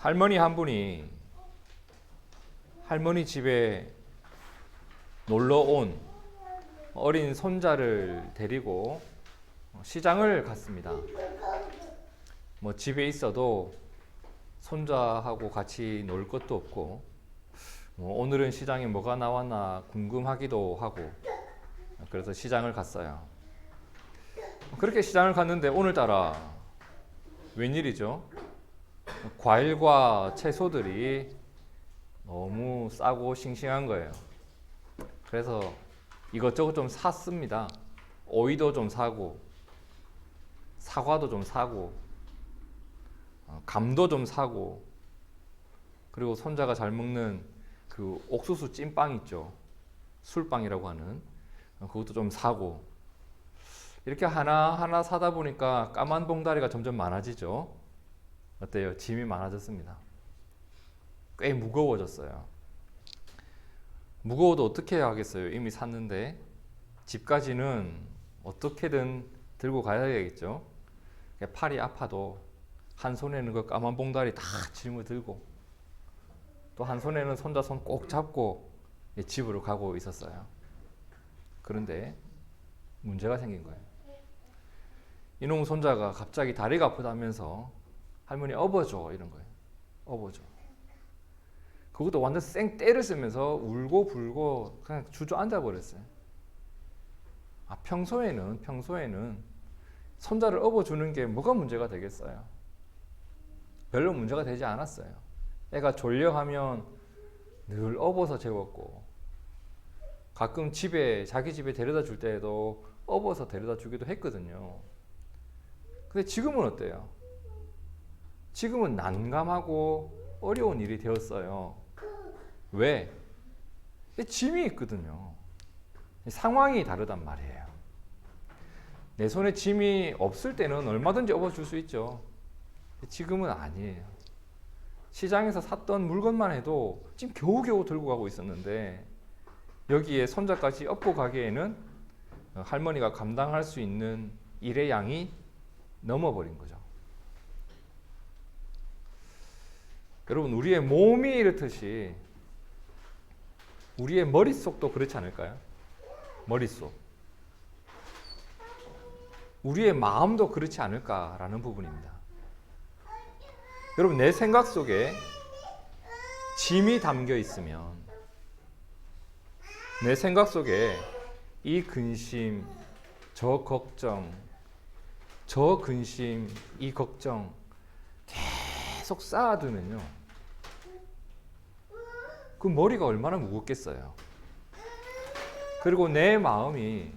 할머니 한 분이 할머니 집에 놀러 온 어린 손자를 데리고 시장을 갔습니다. 뭐 집에 있어도 손자하고 같이 놀 것도 없고, 오늘은 시장에 뭐가 나왔나 궁금하기도 하고, 그래서 시장을 갔어요. 그렇게 시장을 갔는데 오늘따라 웬일이죠? 과일과 채소들이 너무 싸고 싱싱한 거예요. 그래서 이것저것 좀 샀습니다. 오이도 좀 사고, 사과도 좀 사고, 감도 좀 사고, 그리고 손자가 잘 먹는 그 옥수수 찐빵 있죠. 술빵이라고 하는 그것도 좀 사고. 이렇게 하나하나 사다 보니까 까만 봉다리가 점점 많아지죠. 어때요? 짐이 많아졌습니다. 꽤 무거워졌어요. 무거워도 어떻게 해야 하겠어요? 이미 샀는데 집까지는 어떻게든 들고 가야 되겠죠. 팔이 아파도 한 손에는 그 까만 봉다리 다 짐을 들고, 또 한 손에는 손자 손 꼭 잡고 집으로 가고 있었어요. 그런데 문제가 생긴 거예요. 이놈 손자가 갑자기 다리가 아프다면서 할머니 업어줘 이런 거예요. 업어줘. 그것도 완전 쌩 때를 쓰면서 울고 불고 그냥 주저앉아 버렸어요. 평소에는 손자를 업어주는 게 뭐가 문제가 되겠어요? 별로 문제가 되지 않았어요. 애가 졸려하면 늘 업어서 재웠고, 가끔 자기 집에 데려다 줄 때에도 업어서 데려다 주기도 했거든요. 근데 지금은 어때요? 지금은 난감하고 어려운 일이 되었어요. 왜? 짐이 있거든요. 상황이 다르단 말이에요. 내 손에 짐이 없을 때는 얼마든지 업어줄 수 있죠. 지금은 아니에요. 시장에서 샀던 물건만 해도 지금 겨우겨우 들고 가고 있었는데, 여기에 손자까지 업고 가기에는 할머니가 감당할 수 있는 일의 양이 넘어버린 거죠. 여러분, 우리의 몸이 이렇듯이 우리의 머릿속도 그렇지 않을까요? 머릿속. 우리의 마음도 그렇지 않을까라는 부분입니다. 여러분, 내 생각 속에 짐이 담겨 있으면, 내 생각 속에 이 근심, 저 걱정, 저 근심, 이 걱정 계속 쌓아두면요, 그 머리가 얼마나 무겁겠어요. 그리고 내 마음이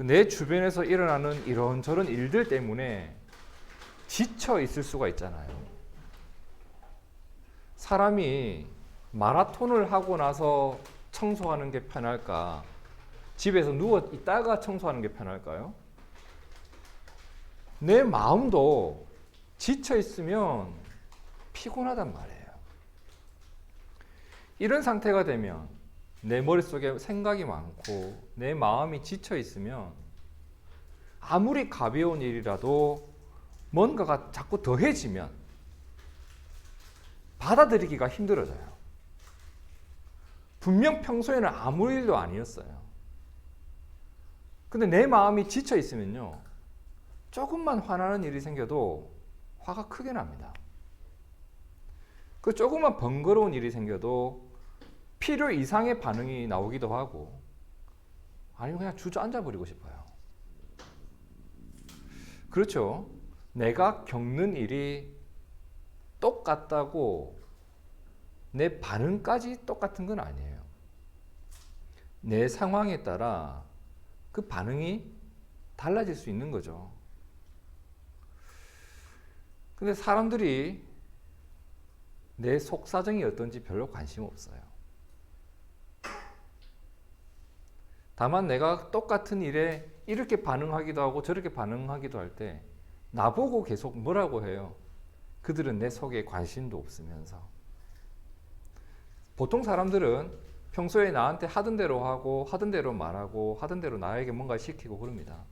내 주변에서 일어나는 이런저런 일들 때문에 지쳐 있을 수가 있잖아요. 사람이 마라톤을 하고 나서 청소하는 게 편할까? 집에서 누워 있다가 청소하는 게 편할까요? 내 마음도 지쳐 있으면 피곤하단 말이에요. 이런 상태가 되면, 내 머릿속에 생각이 많고 내 마음이 지쳐 있으면 아무리 가벼운 일이라도 뭔가가 자꾸 더해지면 받아들이기가 힘들어져요. 분명 평소에는 아무 일도 아니었어요. 근데 내 마음이 지쳐 있으면요, 조금만 화나는 일이 생겨도 화가 크게 납니다. 그 조금만 번거로운 일이 생겨도 필요 이상의 반응이 나오기도 하고, 아니면 그냥 주저앉아 버리고 싶어요. 그렇죠? 내가 겪는 일이 똑같다고 내 반응까지 똑같은 건 아니에요. 내 상황에 따라 그 반응이 달라질 수 있는 거죠. 근데 사람들이 내 속사정이 어떤지 별로 관심 없어요. 다만 내가 똑같은 일에 이렇게 반응하기도 하고 저렇게 반응하기도 할 때 나보고 계속 뭐라고 해요? 그들은 내 속에 관심도 없으면서. 보통 사람들은 평소에 나한테 하던 대로 하고 하던 대로 말하고 하던 대로 나에게 뭔가 시키고 그럽니다.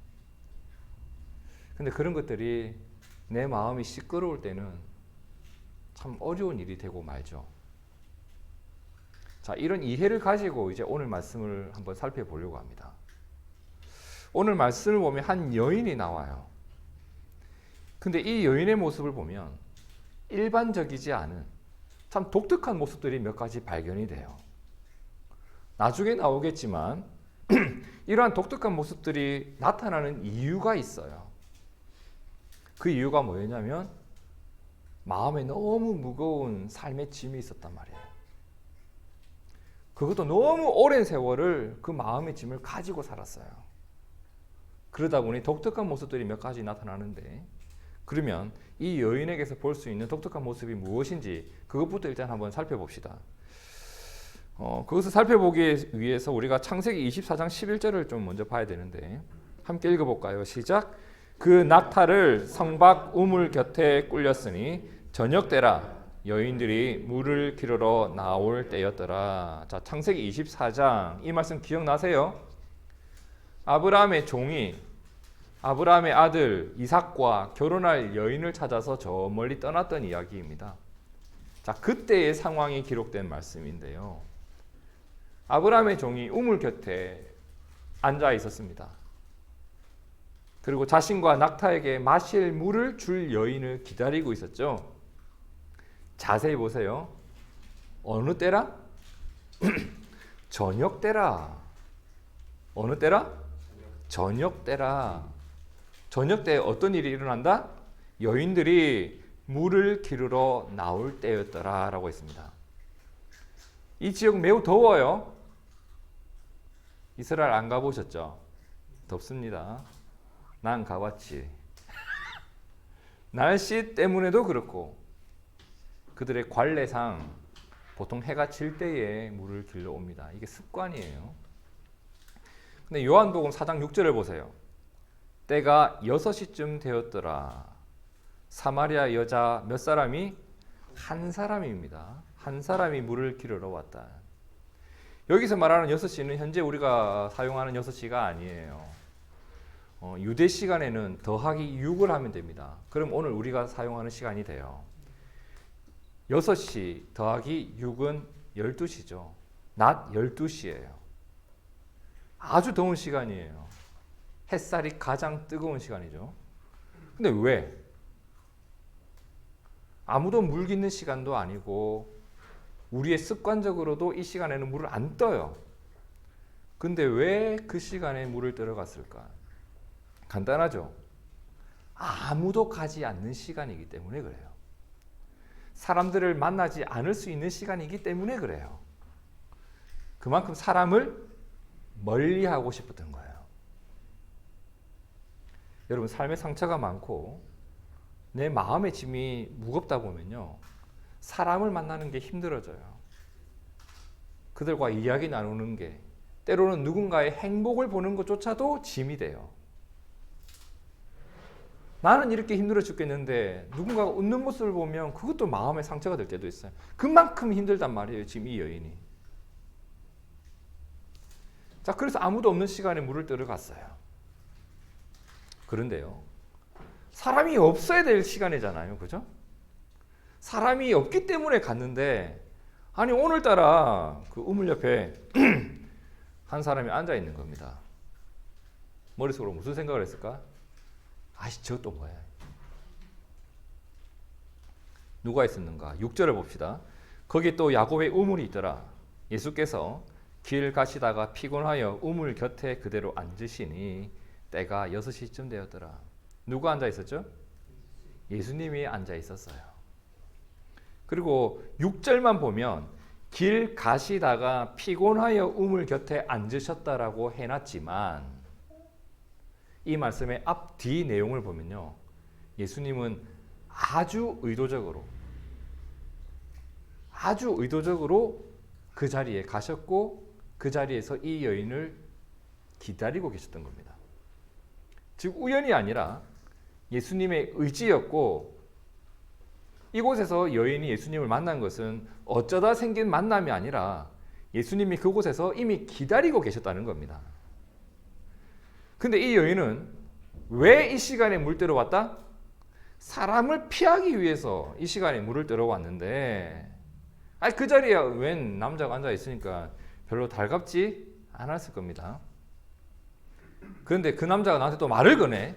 근데 그런 것들이 내 마음이 시끄러울 때는 참 어려운 일이 되고 말죠. 자, 이런 이해를 가지고 이제 오늘 말씀을 한번 살펴보려고 합니다. 오늘 말씀을 보면 한 여인이 나와요. 근데 이 여인의 모습을 보면 일반적이지 않은 참 독특한 모습들이 몇 가지 발견이 돼요. 나중에 나오겠지만 이러한 독특한 모습들이 나타나는 이유가 있어요. 그 이유가 뭐였냐면 마음에 너무 무거운 삶의 짐이 있었단 말이에요. 그것도 너무 오랜 세월을 그 마음의 짐을 가지고 살았어요. 그러다 보니 독특한 모습들이 몇 가지 나타나는데, 그러면 이 여인에게서 볼 수 있는 독특한 모습이 무엇인지 그것부터 일단 한번 살펴봅시다. 그것을 살펴보기 위해서 우리가 창세기 24장 11절을 좀 먼저 봐야 되는데, 함께 읽어볼까요? 시작. 그 낙타를 성 밖 우물 곁에 꿀렸으니 저녁 때라 여인들이 물을 기르러 나올 때였더라. 자, 창세기 24장 이 말씀 기억나세요? 아브라함의 종이 아브라함의 아들 이삭과 결혼할 여인을 찾아서 저 멀리 떠났던 이야기입니다. 자, 그때의 상황이 기록된 말씀인데요. 아브라함의 종이 우물 곁에 앉아 있었습니다. 그리고 자신과 낙타에게 마실 물을 줄 여인을 기다리고 있었죠. 자세히 보세요. 어느 때라? 저녁 때라. 어느 때라? 저녁 때라. 저녁 때 어떤 일이 일어난다? 여인들이 물을 기르러 나올 때였더라 라고 했습니다. 이 지역 매우 더워요. 이스라엘 안 가보셨죠? 덥습니다. 난 가봤지. 날씨 때문에도 그렇고 그들의 관례상 보통 해가 질 때에 물을 길러 옵니다. 이게 습관이에요. 근데 요한복음 4장 6절을 보세요. 때가 6시쯤 되었더라. 사마리아 여자 몇 사람이? 한 사람입니다. 한 사람이 물을 기르러 왔다. 여기서 말하는 6시는 현재 우리가 사용하는 6시가 아니에요. 유대 시간에는 더하기 6을 하면 됩니다. 그럼 오늘 우리가 사용하는 시간이 돼요. 6시 더하기 6은 12시죠. 낮 12시예요. 아주 더운 시간이에요. 햇살이 가장 뜨거운 시간이죠. 근데 왜? 아무도 물 깃는 시간도 아니고 우리의 습관적으로도 이 시간에는 물을 안 떠요. 근데 왜 그 시간에 물을 뜨러 갔을까? 간단하죠. 아무도 가지 않는 시간이기 때문에 그래요. 사람들을 만나지 않을 수 있는 시간이기 때문에 그래요. 그만큼 사람을 멀리하고 싶었던 거예요. 여러분, 삶에 상처가 많고 내 마음의 짐이 무겁다 보면요, 사람을 만나는 게 힘들어져요. 그들과 이야기 나누는 게, 때로는 누군가의 행복을 보는 것조차도 짐이 돼요. 나는 이렇게 힘들어 죽겠는데 누군가가 웃는 모습을 보면 그것도 마음에 상처가 될 때도 있어요. 그만큼 힘들단 말이에요, 지금 이 여인이. 자, 그래서 아무도 없는 시간에 물을 뜨러 갔어요. 그런데요, 사람이 없어야 될 시간이잖아요, 그죠? 사람이 없기 때문에 갔는데, 아니 오늘따라 그 우물 옆에 한 사람이 앉아 있는 겁니다. 머릿속으로 무슨 생각을 했을까? 아이씨, 저것도 뭐야? 누가 있었는가? 6절을 봅시다. 거기 또 야곱의 우물이 있더라. 예수께서 길 가시다가 피곤하여 우물 곁에 그대로 앉으시니 때가 6시쯤 되었더라. 누가 앉아 있었죠? 예수님이 앉아 있었어요. 그리고 6절만 보면 길 가시다가 피곤하여 우물 곁에 앉으셨다라고 해놨지만 이 말씀의 앞, 뒤 내용을 보면요, 예수님은 아주 의도적으로 그 자리에 가셨고 그 자리에서 이 여인을 기다리고 계셨던 겁니다. 즉 우연이 아니라 예수님의 의지였고, 이곳에서 여인이 예수님을 만난 것은 어쩌다 생긴 만남이 아니라 예수님이 그곳에서 이미 기다리고 계셨다는 겁니다. 근데 이 여인은 왜 이 시간에 물 뜨러 왔다? 사람을 피하기 위해서 이 시간에 물을 뜨러 왔는데 그 자리에 웬 남자가 앉아 있으니까 별로 달갑지 않았을 겁니다. 그런데 그 남자가 나한테 또 말을 거네.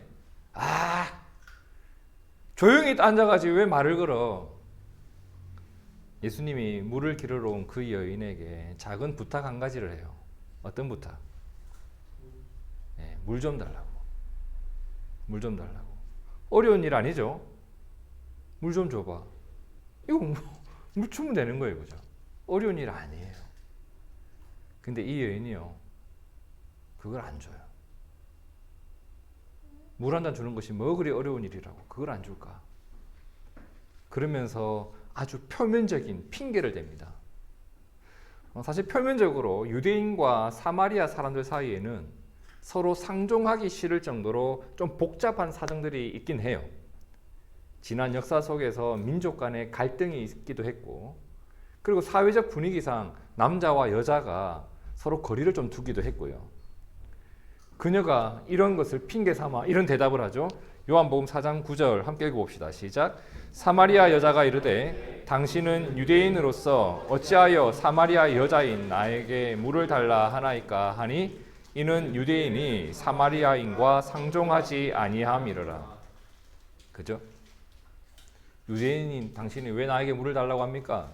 조용히 앉아가지고 왜 말을 걸어? 예수님이 물을 기르러 온 그 여인에게 작은 부탁 한 가지를 해요. 어떤 부탁? 물 좀 달라고. 물 좀 달라고. 어려운 일 아니죠? 물 좀 줘봐. 이거 물 주면 되는 거예요, 그죠? 어려운 일 아니에요. 근데 이 여인이요, 그걸 안 줘요. 물 한 잔 주는 것이 뭐 그리 어려운 일이라고 그걸 안 줄까? 그러면서 아주 표면적인 핑계를 댑니다. 사실 표면적으로 유대인과 사마리아 사람들 사이에는 서로 상종하기 싫을 정도로 좀 복잡한 사정들이 있긴 해요. 지난 역사 속에서 민족 간의 갈등이 있기도 했고, 그리고 사회적 분위기상 남자와 여자가 서로 거리를 좀 두기도 했고요. 그녀가 이런 것을 핑계 삼아 이런 대답을 하죠. 요한복음 4장 9절 함께 읽어봅시다. 시작. 사마리아 여자가 이르되 당신은 유대인으로서 어찌하여 사마리아 여자인 나에게 물을 달라 하나이까 하니 이는 유대인이 사마리아인과 상종하지 아니함이로라. 그죠? 유대인인 당신이 왜 나에게 물을 달라고 합니까?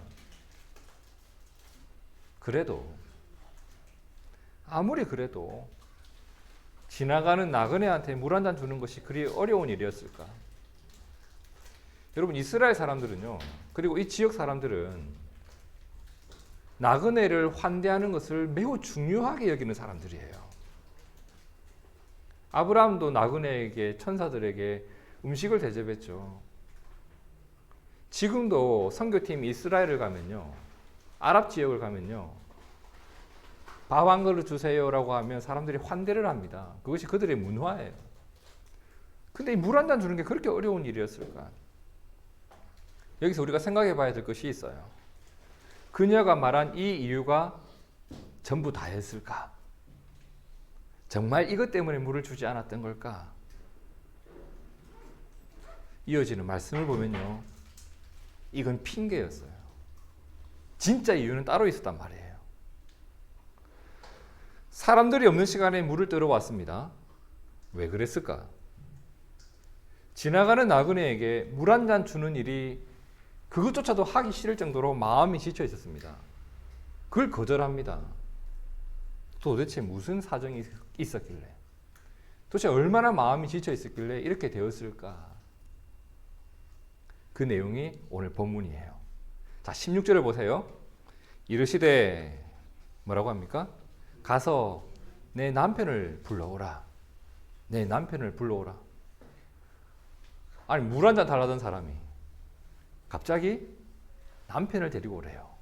그래도 아무리 그래도 지나가는 나그네한테 물 한 잔 주는 것이 그리 어려운 일이었을까? 여러분, 이스라엘 사람들은요, 그리고 이 지역 사람들은 나그네를 환대하는 것을 매우 중요하게 여기는 사람들이에요. 아브라함도 나그네에게, 천사들에게 음식을 대접했죠. 지금도 선교팀 이스라엘을 가면요, 아랍 지역을 가면요, 밥 한 그릇 주세요라고 하면 사람들이 환대를 합니다. 그것이 그들의 문화예요. 근데 이 물 한 잔 주는 게 그렇게 어려운 일이었을까? 여기서 우리가 생각해 봐야 될 것이 있어요. 그녀가 말한 이 이유가 전부 다였을까? 정말 이것 때문에 물을 주지 않았던 걸까? 이어지는 말씀을 보면요, 이건 핑계였어요. 진짜 이유는 따로 있었단 말이에요. 사람들이 없는 시간에 물을 뜨러 왔습니다. 왜 그랬을까? 지나가는 나그네에게 물 한 잔 주는 일이 그것조차도 하기 싫을 정도로 마음이 지쳐 있었습니다. 그걸 거절합니다. 도대체 무슨 사정이 있었길래, 도대체 얼마나 마음이 지쳐 있었길래 이렇게 되었을까? 그 내용이 오늘 본문이에요. 자, 16절을 보세요. 이르시되 뭐라고 합니까? 가서 내 남편을 불러오라. 내 남편을 불러오라. 아니, 물 한 잔 달라던 사람이 갑자기 남편을 데리고 오래요.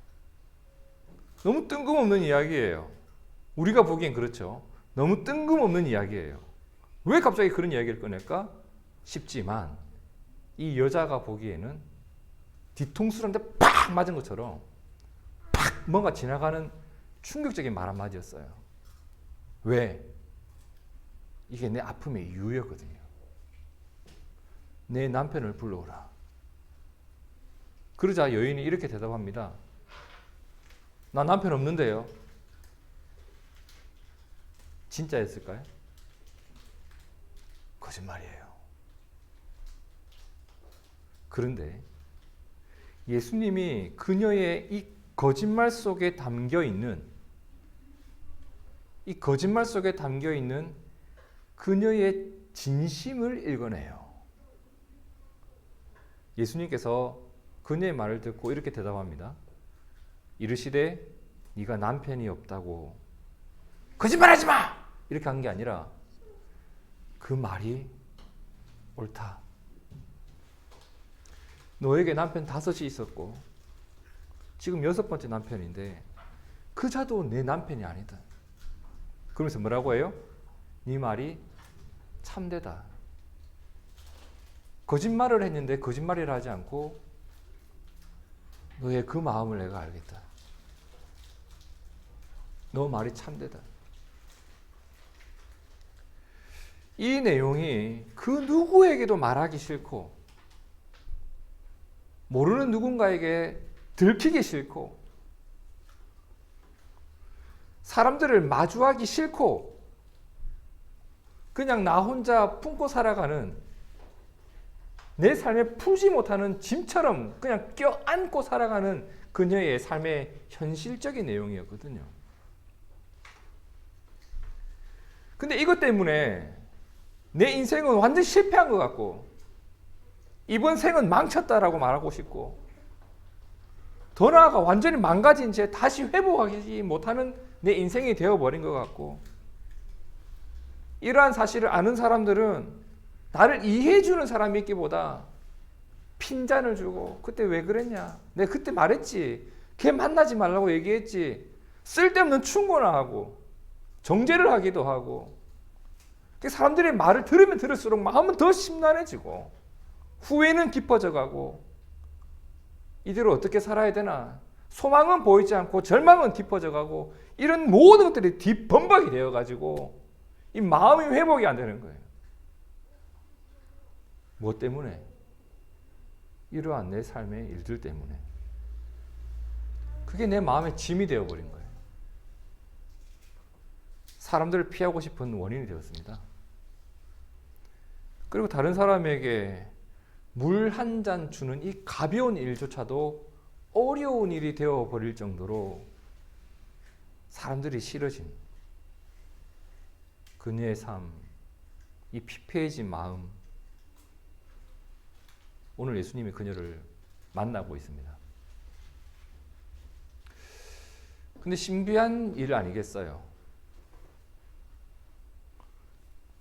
너무 뜬금없는 이야기예요. 우리가 보기엔 그렇죠. 너무 뜬금없는 이야기예요. 왜 갑자기 그런 이야기를 꺼낼까 싶지만, 이 여자가 보기에는 뒤통수한테 팍 맞은 것처럼 팍 뭔가 지나가는 충격적인 말 한마디였어요. 왜? 이게 내 아픔의 이유였거든요. 내 남편을 불러오라. 그러자 여인이 이렇게 대답합니다. 나 남편 없는데요. 진짜였을까요? 거짓말이에요. 그런데 예수님이 그녀의 이 거짓말 속에 담겨 있는, 이 거짓말 속에 담겨 있는 그녀의 진심을 읽어내요. 예수님께서 그녀의 말을 듣고 이렇게 대답합니다. 이르시되 네가 남편이 없다고 거짓말하지 마! 이렇게 한 게 아니라 그 말이 옳다. 너에게 남편 5이 있었고 지금 6번째 남편인데 그자도 내 남편이 아니다. 그러면서 뭐라고 해요? 네 말이 참되다. 거짓말을 했는데 거짓말이라 하지 않고 너의 그 마음을 내가 알겠다. 너 말이 참되다. 이 내용이 그 누구에게도 말하기 싫고 모르는 누군가에게 들키기 싫고 사람들을 마주하기 싫고 그냥 나 혼자 품고 살아가는 내 삶에 풀지 못하는 짐처럼 그냥 껴안고 살아가는 그녀의 삶의 현실적인 내용이었거든요. 근데 이것 때문에 내 인생은 완전 실패한 것 같고 이번 생은 망쳤다라고 말하고 싶고 더 나아가 완전히 망가진 채 다시 회복하지 못하는 내 인생이 되어버린 것 같고 이러한 사실을 아는 사람들은 나를 이해해주는 사람이 있기보다 핀잔을 주고 그때 왜 그랬냐? 내가 그때 말했지. 걔 만나지 말라고 얘기했지. 쓸데없는 충고나 하고 정죄를 하기도 하고 사람들의 말을 들으면 들을수록 마음은 더 심란해지고 후회는 깊어져 가고 이대로 어떻게 살아야 되나? 소망은 보이지 않고 절망은 깊어져 가고 이런 모든 것들이 뒷범벅이 되어가지고 이 마음이 회복이 안 되는 거예요. 무엇 때문에? 이러한 내 삶의 일들 때문에. 그게 내 마음의 짐이 되어버린 거예요. 사람들을 피하고 싶은 원인이 되었습니다. 그리고 다른 사람에게 물 한 잔 주는 이 가벼운 일조차도 어려운 일이 되어버릴 정도로 사람들이 싫어진 그녀의 삶, 이 피폐해진 마음, 오늘 예수님이 그녀를 만나고 있습니다. 근데 신비한 일 아니겠어요?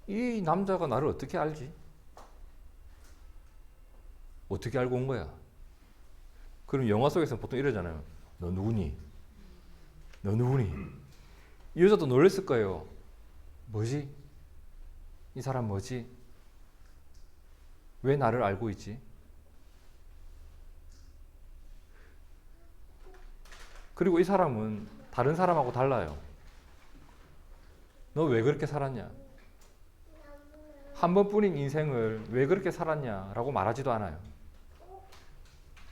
이 남자가 나를 어떻게 알지? 어떻게 알고 온 거야? 그럼 영화 속에서는 보통 이러잖아요. 너 누구니? 너 누구니? 이 여자도 놀랐을 거예요. 뭐지? 이 사람 뭐지? 왜 나를 알고 있지? 그리고 이 사람은 다른 사람하고 달라요. 너 왜 그렇게 살았냐? 한 번뿐인 인생을 왜 그렇게 살았냐라고 말하지도 않아요.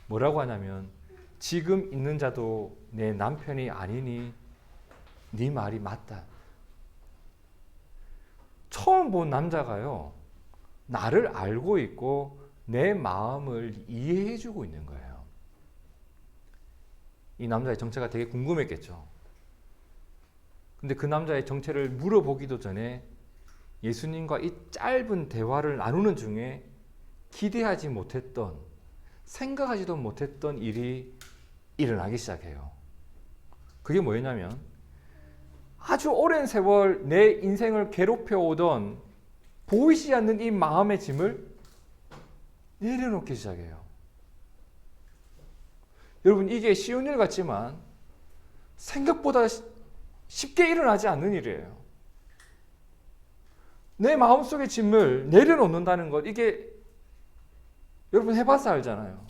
뭐라고 하냐면 지금 있는 자도 내 남편이 아니니 네 말이 맞다. 처음 본 남자가요. 나를 알고 있고 내 마음을 이해해주고 있는 거예요. 이 남자의 정체가 되게 궁금했겠죠. 근데 그 남자의 정체를 물어보기도 전에 예수님과 이 짧은 대화를 나누는 중에 기대하지 못했던, 생각하지도 못했던 일이 일어나기 시작해요. 그게 뭐였냐면 아주 오랜 세월 내 인생을 괴롭혀 오던 보이지 않는 이 마음의 짐을 내려놓기 시작해요. 여러분, 이게 쉬운 일 같지만 생각보다 쉽게 일어나지 않는 일이에요. 내 마음속의 짐을 내려놓는다는 것, 이게 여러분 해봐서 알잖아요.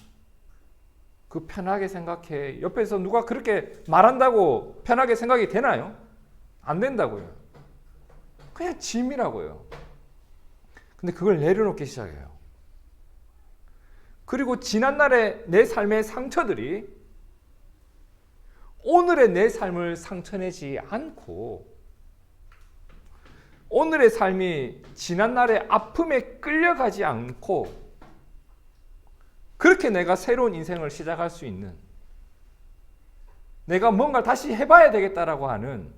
그 편하게 생각해. 옆에서 누가 그렇게 말한다고 편하게 생각이 되나요? 안 된다고요. 그냥 짐이라고요. 근데 그걸 내려놓기 시작해요. 그리고 지난날의 내 삶의 상처들이 오늘의 내 삶을 상처내지 않고 오늘의 삶이 지난날의 아픔에 끌려가지 않고 그렇게 내가 새로운 인생을 시작할 수 있는, 내가 뭔가를 다시 해봐야 되겠다라고 하는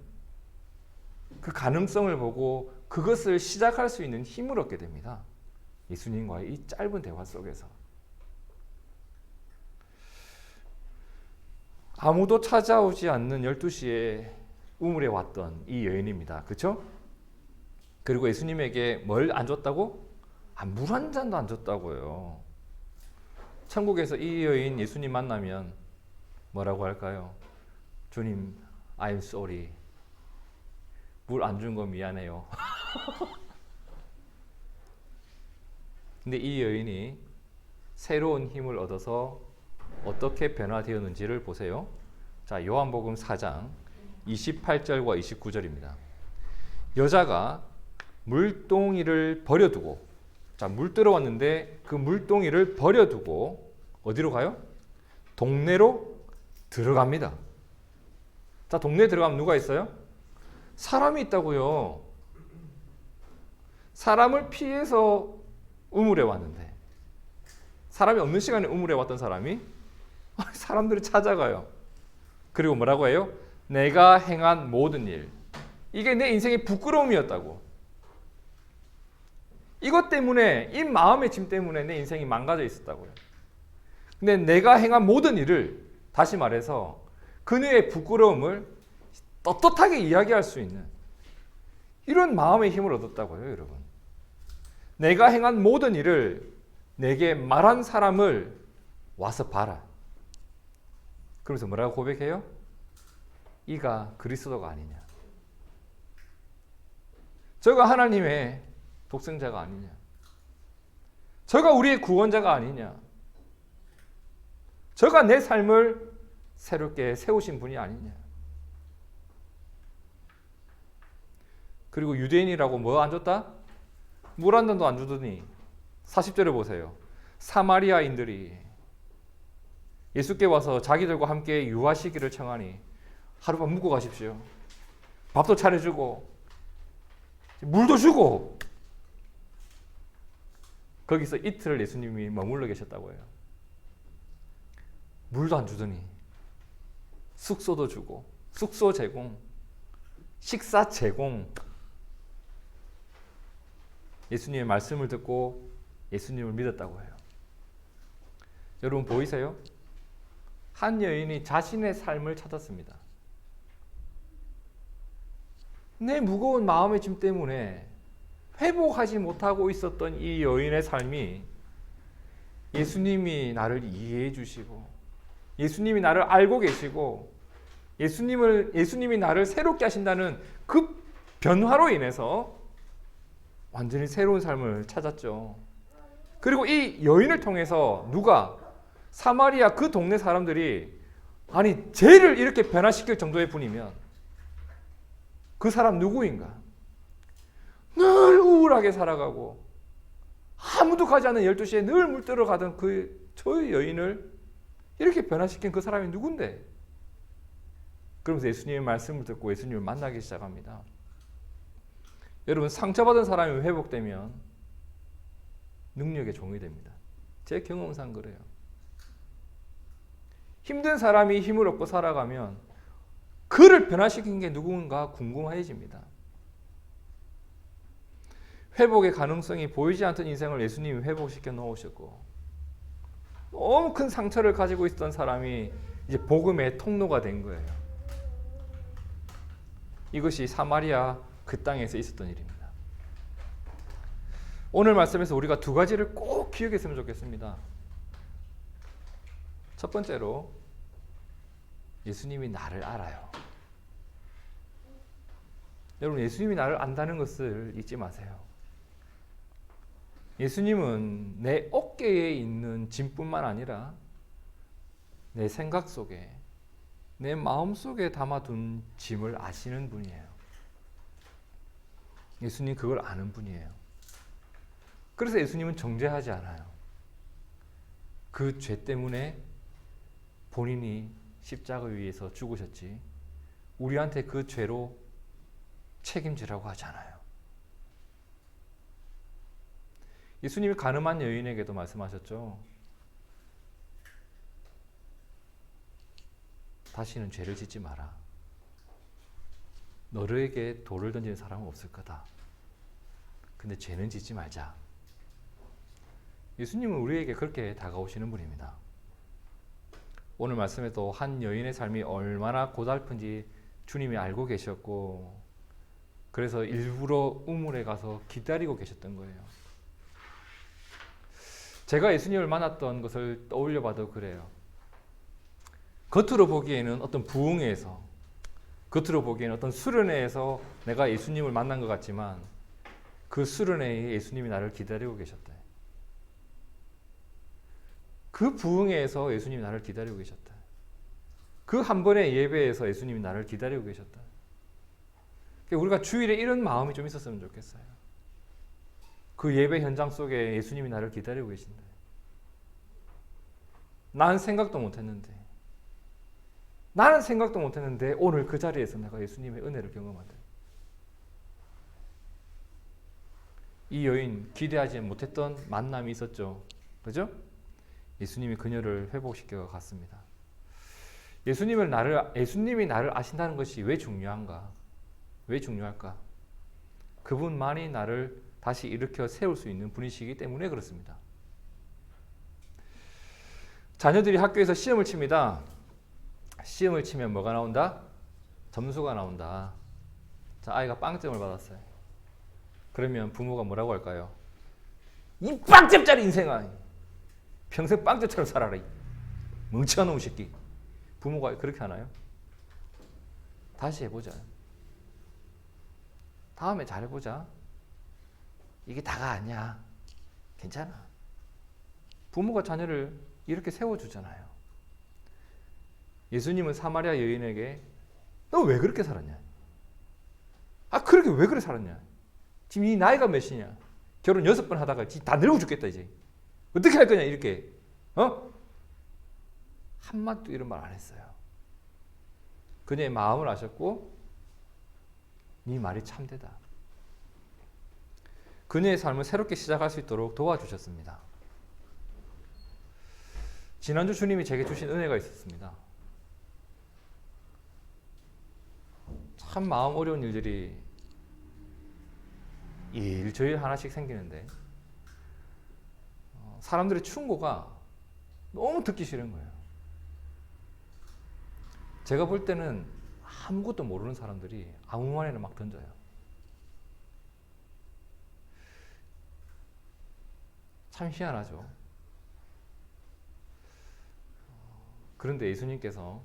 그 가능성을 보고 그것을 시작할 수 있는 힘을 얻게 됩니다. 예수님과의 이 짧은 대화 속에서. 아무도 찾아오지 않는 12시에 우물에 왔던 이 여인입니다. 그렇죠? 그리고 예수님에게 뭘 안 줬다고? 물 한 잔도 안 줬다고요. 천국에서 이 여인 예수님 만나면 뭐라고 할까요? 주님, I'm sorry. 물 안 준 거 미안해요. 근데 이 여인이 새로운 힘을 얻어서 어떻게 변화되었는지를 보세요. 자, 요한복음 4장 28절과 29절입니다. 여자가 물동이를 버려두고, 자, 물 들어왔는데 그 물동이를 버려두고 어디로 가요? 동네로 들어갑니다. 자, 동네에 들어가면 누가 있어요? 사람이 있다고요. 사람을 피해서 우물에 왔는데, 사람이 없는 시간에 우물에 왔던 사람이 사람들을 찾아가요. 그리고 뭐라고 해요? 내가 행한 모든 일. 이게 내 인생의 부끄러움이었다고. 이것 때문에, 이 마음의 짐 때문에 내 인생이 망가져 있었다고요. 근데 내가 행한 모든 일을, 다시 말해서 그녀의 부끄러움을 떳떳하게 이야기할 수 있는 이런 마음의 힘을 얻었다고요, 여러분. 내가 행한 모든 일을 내게 말한 사람을 와서 봐라. 그러면서 뭐라고 고백해요? 이가 그리스도가 아니냐. 저가 하나님의 독생자가 아니냐. 저가 우리의 구원자가 아니냐. 저가 내 삶을 새롭게 세우신 분이 아니냐. 그리고 유대인이라고 뭐 안 줬다? 물 한 잔도 안 주더니 40절에 보세요. 사마리아인들이 예수께 와서 자기들과 함께 유하시기를 청하니 하룻밤 묵고 가십시오. 밥도 차려주고 물도 주고. 거기서 이틀을 예수님이 머물러 계셨다고 해요. 물도 안 주더니 숙소도 주고, 숙소 제공, 식사 제공. 예수님의 말씀을 듣고 예수님을 믿었다고 해요. 여러분 보이세요? 한 여인이 자신의 삶을 찾았습니다. 내 무거운 마음의 짐 때문에 회복하지 못하고 있었던 이 여인의 삶이, 예수님이 나를 이해해 주시고, 예수님이 나를 알고 계시고, 예수님이 나를 새롭게 하신다는 그 변화로 인해서 완전히 새로운 삶을 찾았죠. 그리고 이 여인을 통해서 누가, 사마리아 그 동네 사람들이, 아니 쟤를 이렇게 변화시킬 정도의 분이면 그 사람 누구인가? 늘 우울하게 살아가고 아무도 가지 않는 12시에 늘 물들어 가던 저 여인을 이렇게 변화시킨 그 사람이 누군데? 그러면서 예수님의 말씀을 듣고 예수님을 만나기 시작합니다. 여러분, 상처받은 사람이 회복되면 능력의 종이 됩니다. 제 경험상 그래요. 힘든 사람이 힘을 얻고 살아가면 그를 변화시킨 게 누군가 궁금해집니다. 회복의 가능성이 보이지 않던 인생을 예수님이 회복시켜 놓으셨고, 너무 큰 상처를 가지고 있었던 사람이 이제 복음의 통로가 된 거예요. 이것이 사마리아 그 땅에서 있었던 일입니다. 오늘 말씀에서 우리가 두 가지를 꼭 기억했으면 좋겠습니다. 첫 번째로, 예수님이 나를 알아요. 여러분, 예수님이 나를 안다는 것을 잊지 마세요. 예수님은 내 어깨에 있는 짐뿐만 아니라 내 생각 속에, 내 마음 속에 담아둔 짐을 아시는 분이에요. 예수님 그걸 아는 분이에요. 그래서 예수님은 정죄하지 않아요. 그 죄 때문에 본인이 십자가 위에서 죽으셨지, 우리한테 그 죄로 책임지라고 하지 않아요. 예수님이 가늠한 여인에게도 말씀하셨죠. 다시는 죄를 짓지 마라. 너에게 돌을 던지는 사람은 없을 거다. 근데 죄는 짓지 말자. 예수님은 우리에게 그렇게 다가오시는 분입니다. 오늘 말씀에도 한 여인의 삶이 얼마나 고달픈지 주님이 알고 계셨고, 그래서 일부러 우물에 가서 기다리고 계셨던 거예요. 제가 예수님을 만났던 것을 떠올려 봐도 그래요. 겉으로 보기에는 어떤 부흥회에서, 겉으로 보기에는 어떤 수련회에서 내가 예수님을 만난 것 같지만, 그 수련회에 예수님이 나를 기다리고 계셨다. 그 부흥회에서 예수님이 나를 기다리고 계셨다. 그 한 번의 예배에서 예수님이 나를 기다리고 계셨다. 우리가 주일에 이런 마음이 좀 있었으면 좋겠어요. 그 예배 현장 속에 예수님이 나를 기다리고 계신다. 나는 생각도 못했는데 오늘 그 자리에서 내가 예수님의 은혜를 경험한다. 이 여인 기대하지 못했던 만남이 있었죠. 그죠? 예수님이 그녀를 회복시켜 갔습니다. 예수님이 나를 아신다는 것이 왜 중요한가? 왜 중요할까? 그분만이 나를 다시 일으켜 세울 수 있는 분이시기 때문에 그렇습니다. 자녀들이 학교에서 시험을 칩니다. 시험을 치면 뭐가 나온다? 점수가 나온다. 자, 아이가 빵점을 받았어요. 그러면 부모가 뭐라고 할까요? 이 빵점짜리 인생아! 평생 빵점처럼 살아라. 멍청한 놈의 새끼. 부모가 그렇게 하나요? 다시 해보자. 다음에 잘해보자. 이게 다가 아니야. 괜찮아. 부모가 자녀를 이렇게 세워주잖아요. 예수님은 사마리아 여인에게 너 왜 그렇게 살았냐? 그렇게 왜 그렇게 살았냐? 지금 이 나이가 몇이냐? 결혼 6번 하다가 다 늙어 죽겠다 이제. 어떻게 할 거냐 이렇게. 한마디도 이런 말 안 했어요. 그녀의 마음을 아셨고 네 말이 참되다. 그녀의 삶을 새롭게 시작할 수 있도록 도와주셨습니다. 지난주 주님이 제게 주신 은혜가 있었습니다. 참 마음 어려운 일들이 일주일 하나씩 생기는데 사람들의 충고가 너무 듣기 싫은 거예요. 제가 볼 때는 아무것도 모르는 사람들이 아무 말이나 막 던져요. 참 희한하죠. 그런데 예수님께서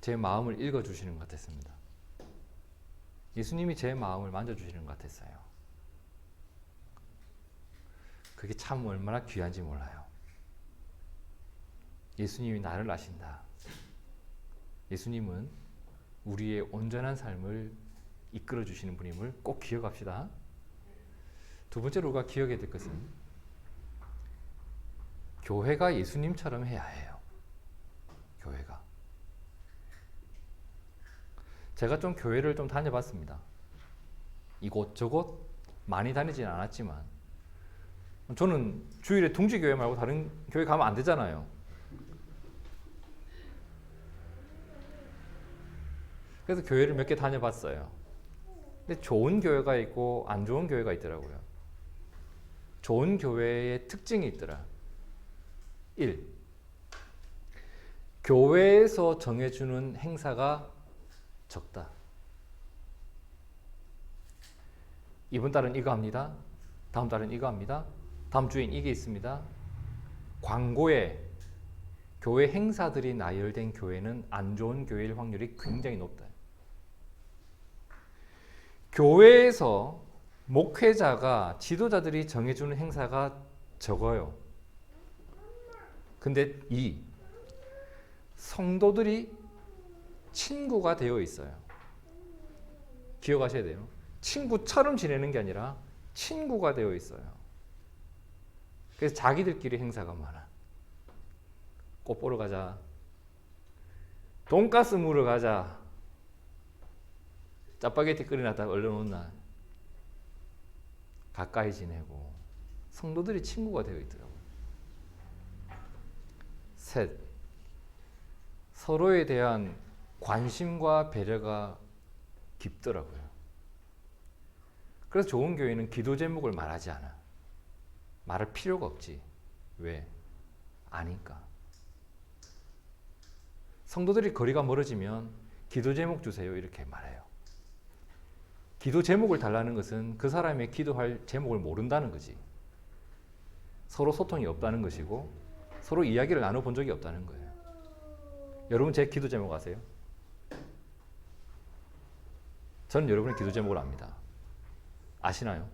제 마음을 읽어주시는 것 같았습니다. 예수님이 제 마음을 만져주시는 것 같았어요. 그게 참 얼마나 귀한지 몰라요. 예수님이 나를 아신다. 예수님은 우리의 온전한 삶을 이끌어 주시는 분임을 꼭 기억합시다. 두 번째로 우리가 기억해야 될 것은 교회가 예수님처럼 해야 해요. 교회가. 제가 좀 교회를 좀 다녀봤습니다. 이곳저곳 많이 다니지는 않았지만 저는 주일에 둥지교회 말고 다른 교회 가면 안 되잖아요. 그래서 교회를 몇 개 다녀봤어요. 근데 좋은 교회가 있고 안 좋은 교회가 있더라고요. 좋은 교회의 특징이 있더라. 1. 교회에서 정해주는 행사가 적다. 이번 달은 이거 합니다. 다음 달은 이거 합니다. 다음 주엔 이게 있습니다. 광고에 교회 행사들이 나열된 교회는 안 좋은 교회일 확률이 굉장히 높다. 교회에서 목회자가 지도자들이 정해주는 행사가 적어요. 근데 성도들이 친구가 되어 있어요. 기억하셔야 돼요. 친구처럼 지내는 게 아니라 친구가 되어 있어요. 그래서 자기들끼리 행사가 많아. 꽃 보러 가자. 돈가스 먹으러 가자. 짜파게티 끓여놨다가 얼른 온나. 가까이 지내고 성도들이 친구가 되어 있더라고요. 셋, 서로에 대한 관심과 배려가 깊더라고요. 그래서 좋은 교회는 기도 제목을 말하지 않아. 말할 필요가 없지. 왜? 아니까. 성도들이 거리가 멀어지면 기도 제목 주세요 이렇게 말해요. 기도 제목을 달라는 것은 그 사람의 기도할 제목을 모른다는 거지. 서로 소통이 없다는 것이고 서로 이야기를 나눠본 적이 없다는 거예요. 여러분 제 기도 제목 아세요? 저는 여러분의 기도 제목을 압니다. 아시나요?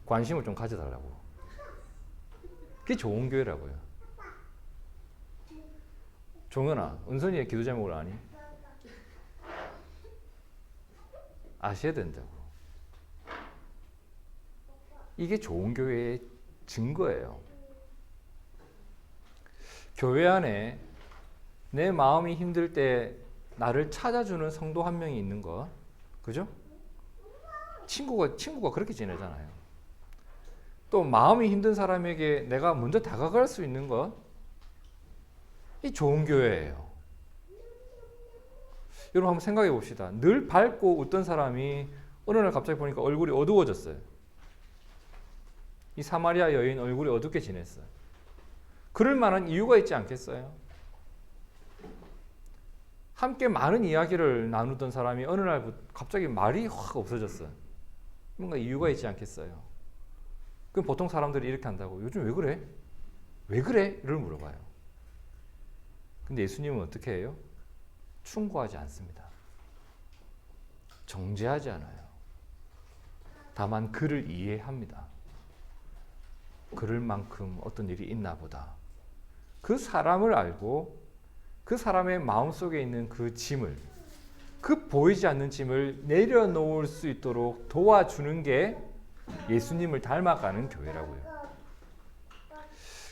관심을 좀 가져달라고. 그게 좋은 교회라고요. 종현아, 은선이의 기도 제목을 아니? 아셔야 된다고. 이게 좋은 교회의 증거예요. 교회 안에 내 마음이 힘들 때 나를 찾아주는 성도 한 명이 있는 것, 그죠? 친구가 그렇게 지내잖아요. 또 마음이 힘든 사람에게 내가 먼저 다가갈 수 있는 것, 이 좋은 교회예요. 여러분 한번 생각해 봅시다. 늘 밝고 웃던 사람이 어느 날 갑자기 보니까 얼굴이 어두워졌어요. 이 사마리아 여인 얼굴이 어둡게 지냈어요. 그럴 만한 이유가 있지 않겠어요? 함께 많은 이야기를 나누던 사람이 어느 날 갑자기 말이 확 없어졌어요. 뭔가 이유가 있지 않겠어요? 그럼 보통 사람들이 이렇게 한다고. 요즘 왜 그래? 왜 그래? 를 물어봐요. 근데 예수님은 어떻게 해요? 충고하지 않습니다. 정죄하지 않아요. 다만 그를 이해합니다. 그럴 만큼 어떤 일이 있나 보다. 그 사람을 알고 그 사람의 마음속에 있는 그 짐을, 그 보이지 않는 짐을 내려놓을 수 있도록 도와주는 게 예수님을 닮아가는 교회라고요.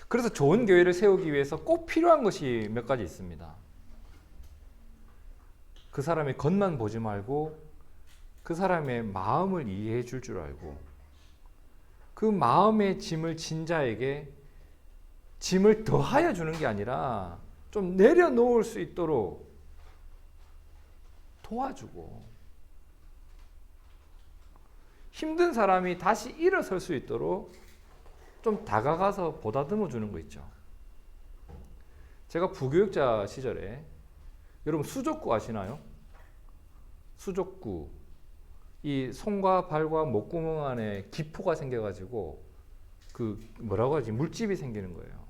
그래서 좋은 교회를 세우기 위해서 꼭 필요한 것이 몇 가지 있습니다. 그 사람의 겉만 보지 말고 그 사람의 마음을 이해해 줄 줄 알고 그 마음의 짐을 진 자에게 짐을 더하여 주는 게 아니라 좀 내려놓을 수 있도록 도와주고 힘든 사람이 다시 일어설 수 있도록 좀 다가가서 보다듬어 주는 거 있죠. 제가 부교육자 시절에 여러분 수족구 아시나요? 수족구. 이 손과 발과 목구멍 안에 기포가 생겨가지고 그 뭐라고 하지? 물집이 생기는 거예요.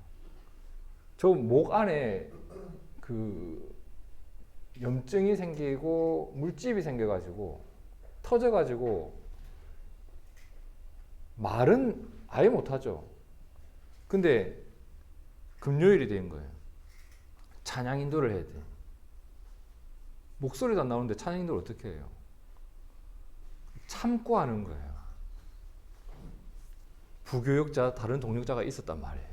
저 목 안에 그 염증이 생기고 물집이 생겨가지고 터져가지고 말은 아예 못하죠. 근데 금요일이 된 거예요. 찬양 인도를 해야 돼. 목소리도 안 나오는데 찬양 인도를 어떻게 해요? 참고 하는 거예요. 부교육자 다른 동역자가 있었단 말이에요.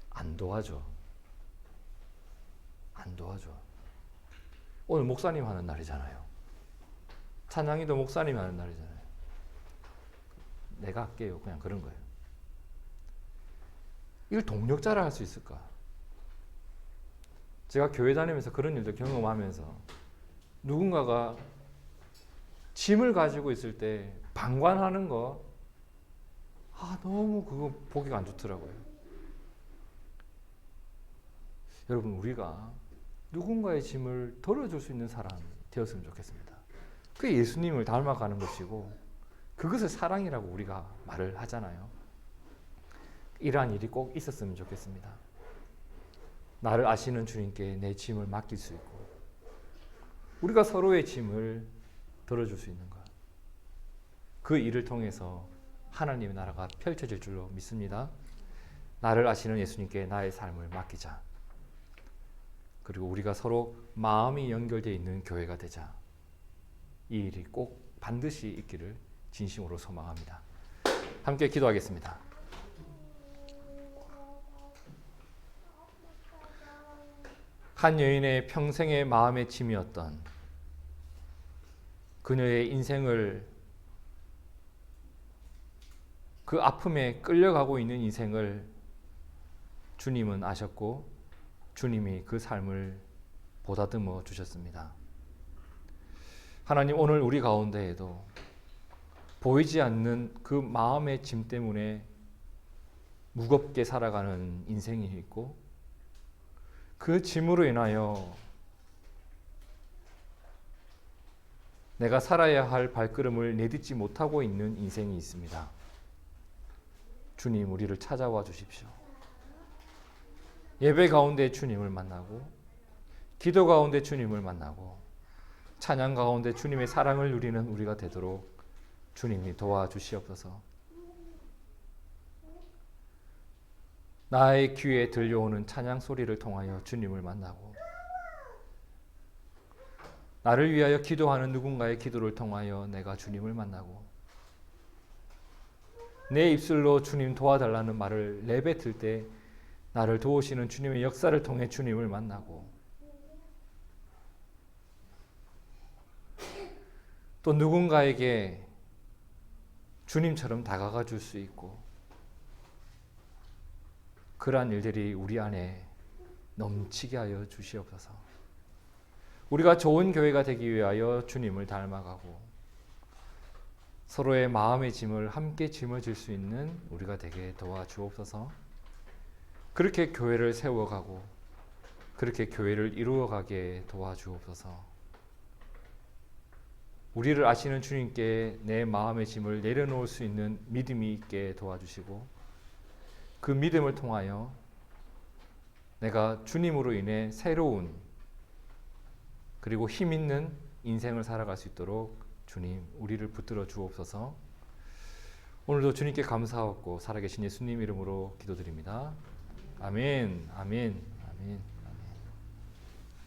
안 도와줘. 안 도와줘. 오늘 목사님 하는 날이잖아요. 찬양이도 목사님 하는 날이잖아요. 내가 할게요. 그냥 그런 거예요. 이걸 동력자라 할 수 있을까? 제가 교회 다니면서 그런 일도 경험하면서 누군가가 짐을 가지고 있을 때 방관하는 거 너무 그거 보기가 안 좋더라고요. 여러분 우리가 누군가의 짐을 덜어줄 수 있는 사람이 되었으면 좋겠습니다. 그게 예수님을 닮아가는 것이고 그것을 사랑이라고 우리가 말을 하잖아요. 이러한 일이 꼭 있었으면 좋겠습니다. 나를 아시는 주님께 내 짐을 맡길 수 있고 우리가 서로의 짐을 덜어줄 수 있는 것. 그 일을 통해서 하나님의 나라가 펼쳐질 줄로 믿습니다. 나를 아시는 예수님께 나의 삶을 맡기자. 그리고 우리가 서로 마음이 연결되어 있는 교회가 되자. 이 일이 꼭 반드시 있기를 진심으로 소망합니다. 함께 기도하겠습니다. 한 여인의 평생의 마음의 짐이었던 그녀의 인생을 그 아픔에 끌려가고 있는 인생을 주님은 아셨고 주님이 그 삶을 보다듬어 주셨습니다. 하나님 오늘 우리 가운데에도 보이지 않는 그 마음의 짐 때문에 무겁게 살아가는 인생이 있고 그 짐으로 인하여 내가 살아야 할 발걸음을 내딛지 못하고 있는 인생이 있습니다. 주님 우리를 찾아와 주십시오. 예배 가운데 주님을 만나고 기도 가운데 주님을 만나고 찬양 가운데 주님의 사랑을 누리는 우리가 되도록 주님이 도와주시옵소서. 나의 귀에 들려오는 찬양 소리를 통하여 주님을 만나고 나를 위하여 기도하는 누군가의 기도를 통하여 내가 주님을 만나고 내 입술로 주님 도와달라는 말을 내뱉을 때 나를 도우시는 주님의 역사를 통해 주님을 만나고 또 누군가에게 주님처럼 다가가 줄 수 있고 그러한 일들이 우리 안에 넘치게 하여 주시옵소서. 우리가 좋은 교회가 되기 위하여 주님을 닮아가고 서로의 마음의 짐을 함께 짊어질 수 있는 우리가 되게 도와주옵소서. 그렇게 교회를 세워가고 그렇게 교회를 이루어가게 도와주옵소서. 우리를 아시는 주님께 내 마음의 짐을 내려놓을 수 있는 믿음이 있게 도와주시고 그 믿음을 통하여 내가 주님으로 인해 새로운 그리고 힘 있는 인생을 살아갈 수 있도록 주님 우리를 붙들어 주옵소서. 오늘도 주님께 감사하고 살아계신 예수님 이름으로 기도드립니다. 아멘, 아멘, 아멘.